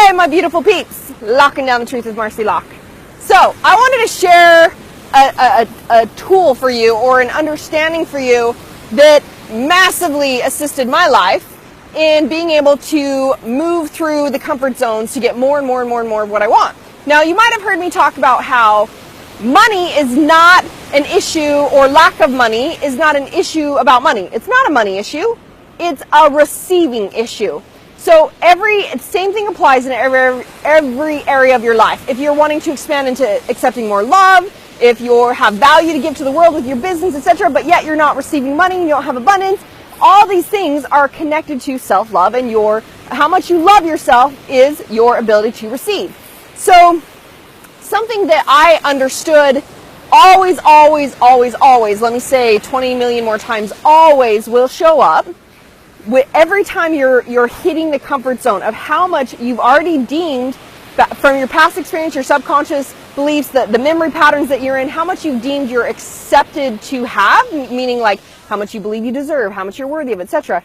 Hey, my beautiful peeps, locking down the truth with Marci Lock. So I wanted to share a tool for you, or an understanding for you, that massively assisted my life in being able to move through the comfort zones to get more and more and more and more of what I want. Now, you might have heard me talk about how money is not an issue, or lack of money is not an issue about money. It's not a money issue. It's a receiving issue. So same thing applies in every area of your life. If you're wanting to expand into accepting more love, if you have value to give to the world with your business, etc., but yet you're not receiving money, you don't have abundance, all these things are connected to self-love, and how much you love yourself is your ability to receive. So something that I understood always, let me say 20 million more times, always will show up every time you're hitting the comfort zone of how much you've already deemed from your past experience, your subconscious beliefs, the memory patterns that you're in, how much you've deemed you're accepted to have, meaning like how much you believe you deserve, how much you're worthy of, etc.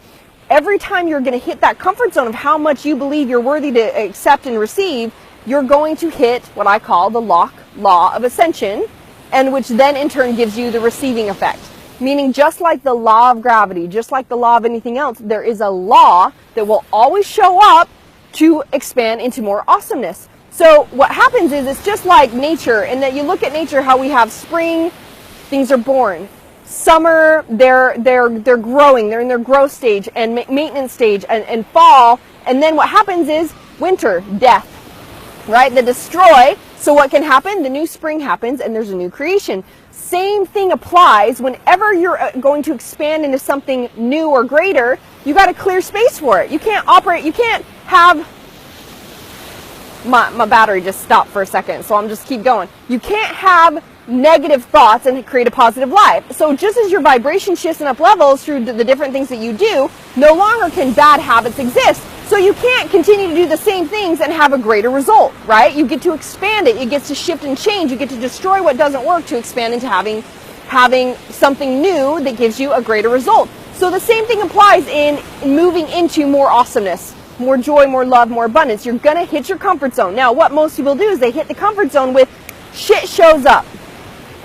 Every time you're going to hit that comfort zone of how much you believe you're worthy to accept and receive, you're going to hit what I call the law of ascension, and which then in turn gives you the receiving effect. Meaning, just like the law of gravity, just like the law of anything else, there is a law that will always show up to expand into more awesomeness. So what happens is, it's just like nature, in that you look at nature, how we have spring, things are born. Summer, they're growing, they're in their growth stage and maintenance stage, and fall, and then what happens is winter, death, right? The destroy. So what can happen? The new spring happens and there's a new creation. Same thing applies whenever you're going to expand into something new or greater. You got to clear space for it. You can't operate, you can't have, my battery just stopped for a second, so I'm just keep going. You can't have negative thoughts and create a positive life. So just as your vibration shifts and up levels through the different things that you do, no longer can bad habits exist. So you can't continue to do the same things and have a greater result, right? You get to expand it. You get to shift and change. You get to destroy what doesn't work to expand into having something new that gives you a greater result. So the same thing applies in moving into more awesomeness, more joy, more love, more abundance. You're going to hit your comfort zone. Now, what most people do is they hit the comfort zone with shit shows up.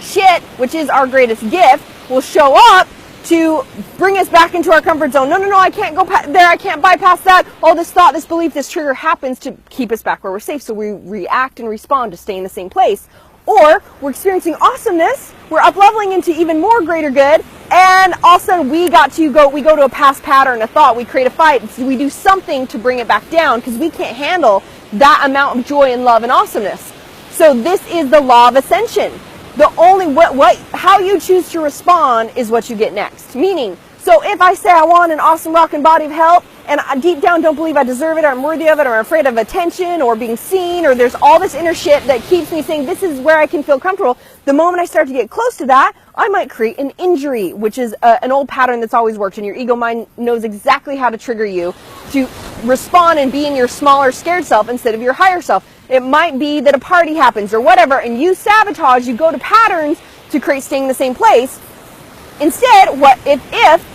Shit, which is our greatest gift, will show up to bring us back into our comfort zone. No, I can't go there. I can't bypass that. All this thought, this belief, this trigger happens to keep us back where we're safe. So we react and respond to stay in the same place. Or we're experiencing awesomeness. We're up leveling into even more greater good. And all of a sudden we go to a past pattern, a thought. We create a fight. So we do something to bring it back down because we can't handle that amount of joy and love and awesomeness. So this is the law of ascension. The only how you choose to respond is what you get next. Meaning, so if I say I want an awesome rockin' body of health, and I deep down don't believe I deserve it, or I'm worthy of it, or I'm afraid of attention, or being seen, or there's all this inner shit that keeps me saying this is where I can feel comfortable, the moment I start to get close to that, I might create an injury, which is an old pattern that's always worked, and your ego mind knows exactly how to trigger you to respond and be in your smaller, scared self instead of your higher self. It might be that a party happens or whatever, and you sabotage, you go to patterns to create staying in the same place. Instead,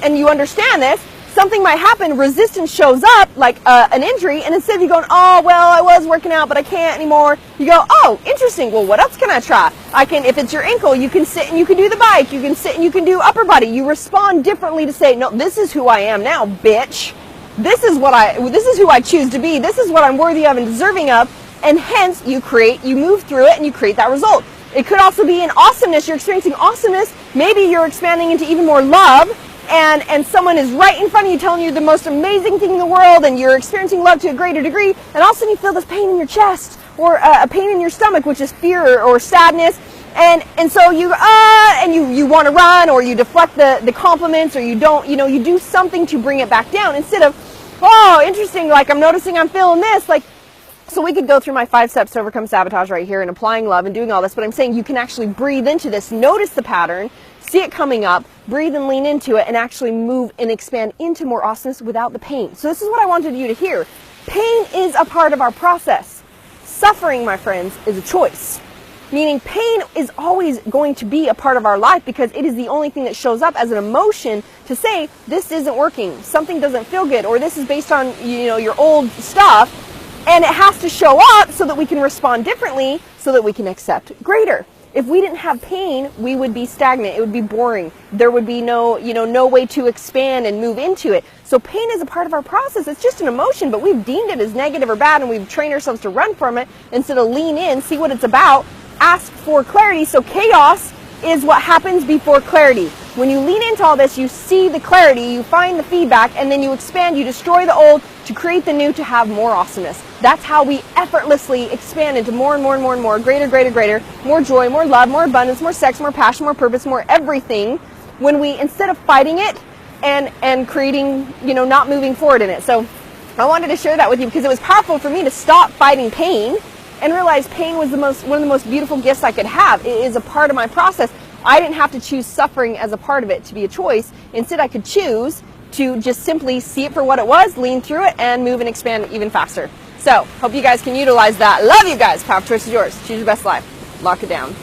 and you understand this, something might happen, resistance shows up, like an injury, and instead of you going, oh, well, I was working out, but I can't anymore, you go, oh, interesting, well, what else can I try? If it's your ankle, you can sit and you can do the bike, you can sit and you can do upper body. You respond differently to say, no, this is who I am now, bitch. This is who I choose to be. This is what I'm worthy of and deserving of. And hence, you move through it and you create that result. It could also be in awesomeness. You're experiencing awesomeness. Maybe you're expanding into even more love, and someone is right in front of you telling you the most amazing thing in the world, and you're experiencing love to a greater degree, and all of a sudden you feel this pain in your chest, or a pain in your stomach, which is fear or sadness, and so you want to run, or you deflect the compliments, or you don't, you do something to bring it back down, instead of, oh, interesting, like I'm noticing I'm feeling this, like. So we could go through my 5 steps to overcome sabotage right here and applying love and doing all this, but I'm saying you can actually breathe into this, notice the pattern, see it coming up, breathe and lean into it, and actually move and expand into more awesomeness without the pain. So this is what I wanted you to hear. Pain is a part of our process. Suffering, my friends, is a choice. Meaning pain is always going to be a part of our life because it is the only thing that shows up as an emotion to say, this isn't working, something doesn't feel good, or this is based on, your old stuff. And it has to show up so that we can respond differently, so that we can accept greater. If we didn't have pain, we would be stagnant. It would be boring. There would be no way to expand and move into it. So pain is a part of our process. It's just an emotion, but we've deemed it as negative or bad, and we've trained ourselves to run from it instead of lean in, see what it's about, ask for clarity. So chaos is what happens before clarity. When you lean into all this, you see the clarity, you find the feedback, and then you expand, you destroy the old to create the new, to have more awesomeness. That's how we effortlessly expand into more and more and more and more, greater, greater, greater, more joy, more love, more abundance, more sex, more passion, more purpose, more everything, when we, instead of fighting it and creating, not moving forward in it. So I wanted to share that with you because it was powerful for me to stop fighting pain and realize pain was one of the most beautiful gifts I could have. It is a part of my process. I didn't have to choose suffering as a part of it to be a choice. Instead, I could choose to just simply see it for what it was, lean through it, and move and expand even faster. So, hope you guys can utilize that. Love you guys. Power of choice is yours. Choose your best life. Lock it down.